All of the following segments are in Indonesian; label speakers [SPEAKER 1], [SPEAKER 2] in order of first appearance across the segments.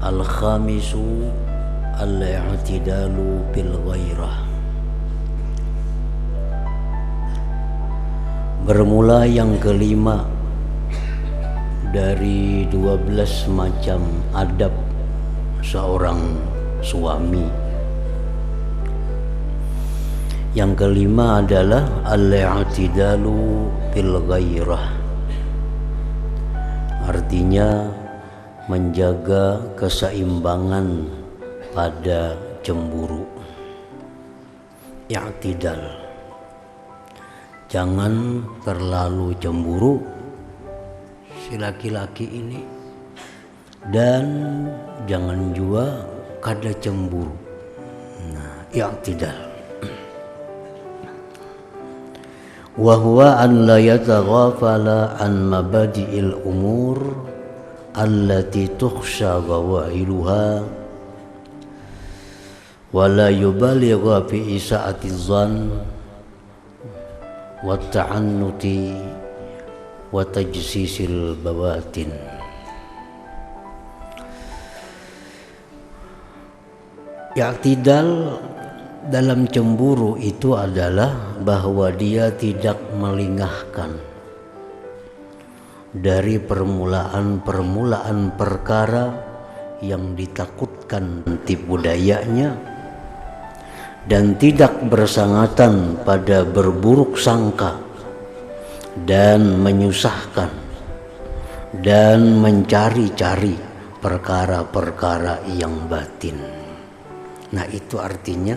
[SPEAKER 1] Al-khamisu al-i'tidalu bil ghairah. Bermula yang kelima dari 12 macam adab seorang suami. Yang kelima adalah al-i'tidalu bil ghairah. Artinya menjaga keseimbangan pada cemburu. I'tidal. Jangan terlalu cemburu si laki-laki ini, dan jangan juga kada cemburu. Nah, i'tidal. Wa huwa an la yataghafala an mabadi'il umur allati tukhsha ghawailuha wa la yubaligha fi isa'ati dhann wa ta'annuti wa tajsisil bawatin. I'tidal dalam cemburu itu adalah bahwa dia tidak melingahkan dari permulaan perkara yang ditakutkan tipu dayanya, dan tidak bersangatan pada berburuk sangka dan menyusahkan dan mencari-cari perkara-perkara yang batin. Nah, itu artinya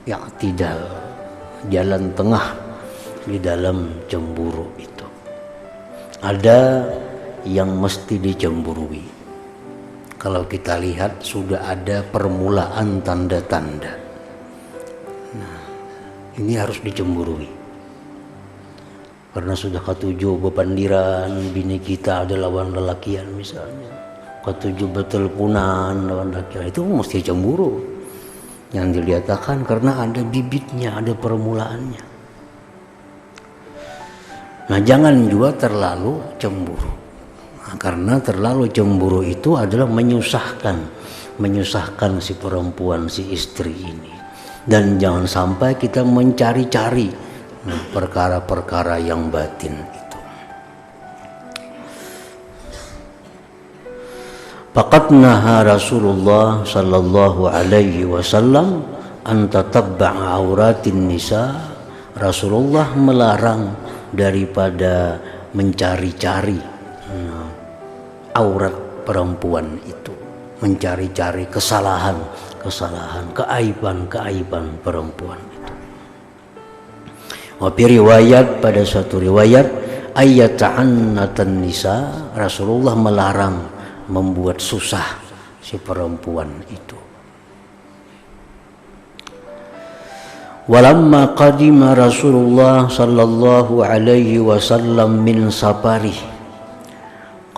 [SPEAKER 1] i'tidal, jalan tengah di dalam cemburu itu. Ada yang mesti dicemburui. Kalau kita lihat sudah ada permulaan tanda-tanda. Nah, ini harus dicemburui. Karena sudah ketujuh bepandiran bini kita ada lawan lelakian misalnya. Ketujuh beteleponan lawan lelakian, itu mesti cemburu. Yang dilihatkan karena ada bibitnya, ada permulaannya. Nah, jangan juga terlalu cemburu. Nah, karena terlalu cemburu itu adalah menyusahkan si perempuan, si istri ini. Dan jangan sampai kita mencari-cari perkara-perkara yang batin itu. Faqad naha Rasulullah sallallahu alaihi wasallam an tatabba'a auratin nisa. Rasulullah melarang daripada mencari-cari aurat perempuan itu, mencari-cari kesalahan, keaiban perempuan itu. Wapi riwayat, pada suatu riwayat, ayyata'annatan nisa, Rasulullah melarang membuat susah si perempuan itu. Walamma qadima Rasulullah sallallahu alaihi wasallam min safarih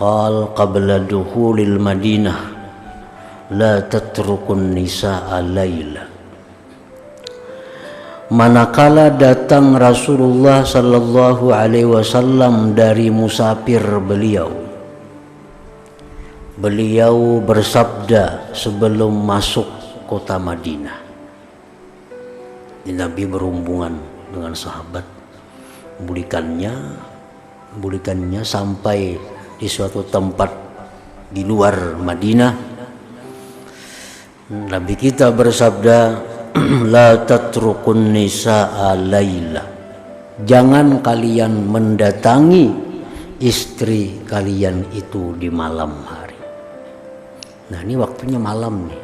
[SPEAKER 1] qala qabla dukhulil Madinah la tatrukun nisaa laila. Manakala datang Rasulullah sallallahu alaihi wasallam dari musafir beliau bersabda sebelum masuk kota Madinah. Nabi berhubungan dengan sahabat, bulikannya sampai di suatu tempat di luar Madinah. Nabi kita bersabda, la tatrukun nisaa laila. Jangan kalian mendatangi istri kalian itu di malam hari. Nah, ini waktunya malam nih.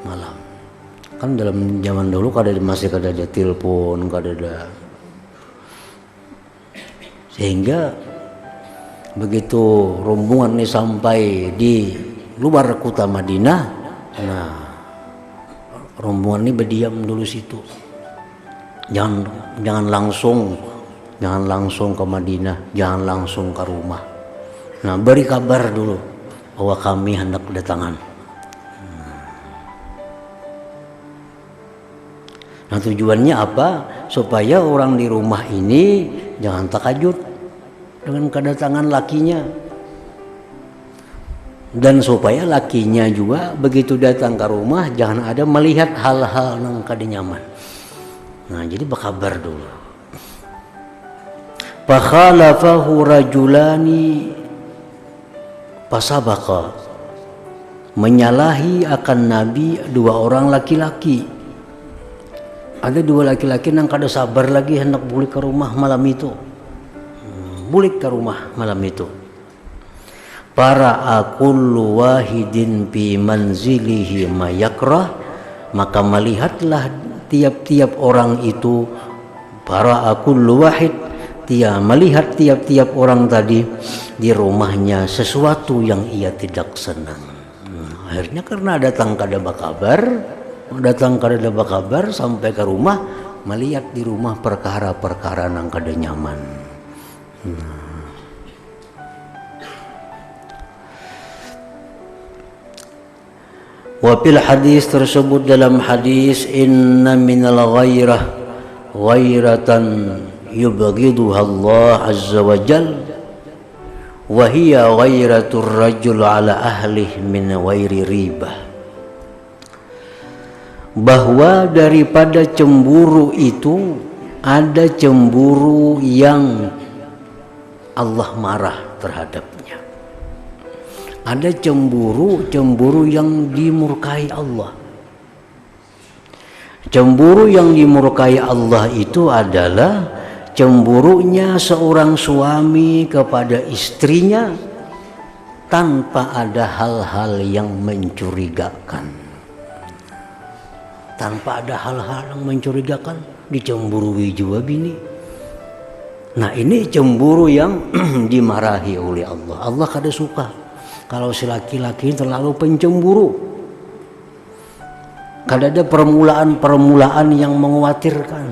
[SPEAKER 1] Malam. Kan dalam zaman dulu masih kada ada telepon, kada ada, sehingga begitu rombongan ini sampai di luar kota Madinah, nah rombongan ini berdiam dulu situ, jangan langsung ke Madinah, jangan langsung ke rumah. Nah, beri kabar dulu bahwa kami hendak kedatangan. Nah, tujuannya apa? Supaya orang di rumah ini jangan takajud dengan kedatangan lakinya. Dan supaya lakinya juga begitu datang ke rumah jangan ada melihat hal-hal yang kada nyaman. Nah, jadi berkabar dulu. Fakhalafahu rajulani fasabaqa, menyalahi akan Nabi dua orang laki-laki. Ada dua laki-laki yang kada sabar lagi hendak balik ke rumah malam itu. Balik ke rumah malam itu. Para kullu wahidin fi manzilihi ma yakrah, maka melihatlah tiap-tiap orang itu, para kullu wahid, melihat tiap-tiap orang tadi di rumahnya sesuatu yang ia tidak senang. Akhirnya karena datang kada kabar sampai ke rumah, melihat di rumah perkara-perkara yang kada nyaman. Wafil hadis tersebut dalam hadis, inna minal ghairah ghairatan yubghiduha Allah azza wa jal wa hiya ghairatur rajul ala ahlih min ghairi ribah. Bahwa daripada cemburu itu ada cemburu yang Allah marah terhadapnya. Ada cemburu yang dimurkai Allah. Cemburu yang dimurkai Allah itu adalah cemburunya seorang suami kepada istrinya tanpa ada hal-hal yang mencurigakan. Tanpa ada hal-hal yang mencurigakan, dicemburui juga bini. Nah, ini cemburu yang dimarahi oleh Allah. Allah kada suka kalau si laki-laki terlalu pencemburu. Kada ada permulaan yang mengkhawatirkan.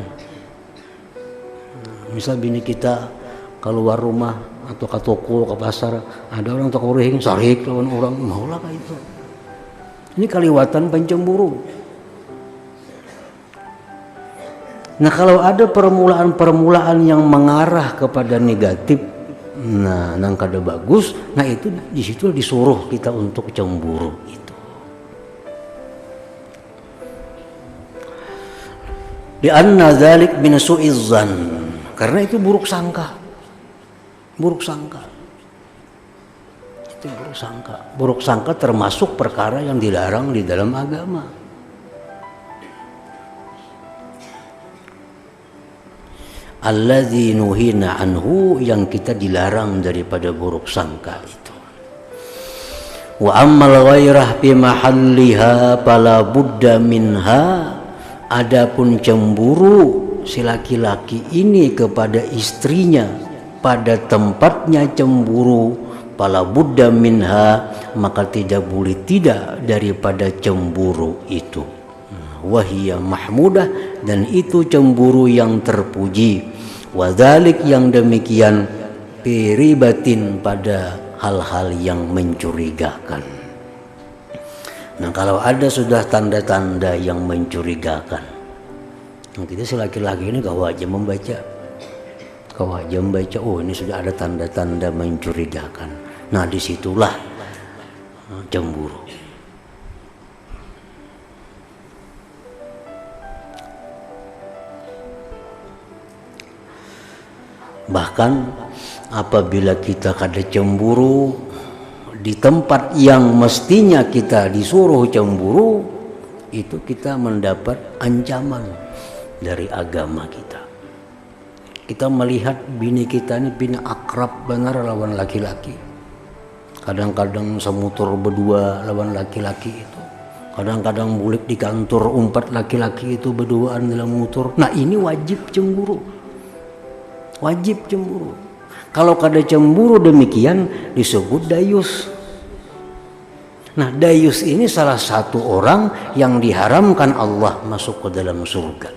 [SPEAKER 1] Misal bini kita keluar rumah atau ke toko, ke pasar, ada orang toko ring sarik lawan orang, maulah kayak itu. Ini kaliwatan pencemburu. Nah, kalau ada permulaan yang mengarah kepada negatif, nah nang kada bagus, nah itu di situ disuruh kita untuk cemburu itu. Di anna dzalik min su'izzan, karena itu buruk sangka. Buruk sangka. Itu buruk sangka. Buruk sangka termasuk perkara yang dilarang di dalam agama. Alladzi nuhina anhu, yang kita dilarang daripada buruk sangka itu. Wa ammal ghairah fi mahalliha fala budda minha, adapun cemburu si laki-laki ini kepada istrinya pada tempatnya cemburu, fala budda minha, maka tidak boleh tidak daripada cemburu itu. Wahiyya mahmudah, dan itu cemburu yang terpuji. Wadhalik, yang demikian, piribatin, pada hal-hal yang mencurigakan. Nah, kalau ada sudah tanda-tanda yang mencurigakan, kita si laki-laki ini kau aja membaca, oh ini sudah ada tanda-tanda mencurigakan. Nah, disitulah cemburu. Bahkan apabila kita kada cemburu di tempat yang mestinya kita disuruh cemburu, itu kita mendapat ancaman dari agama kita. Kita melihat bini kita ini bini akrab benar lawan laki-laki. Kadang-kadang semutur berdua lawan laki-laki itu. Kadang-kadang bulik di kantor umpat laki-laki itu berduaan dalam motor. Nah, ini wajib cemburu. Wajib cemburu. Kalau kada cemburu demikian disebut dayus. Nah, dayus ini salah satu orang yang diharamkan Allah masuk ke dalam surga.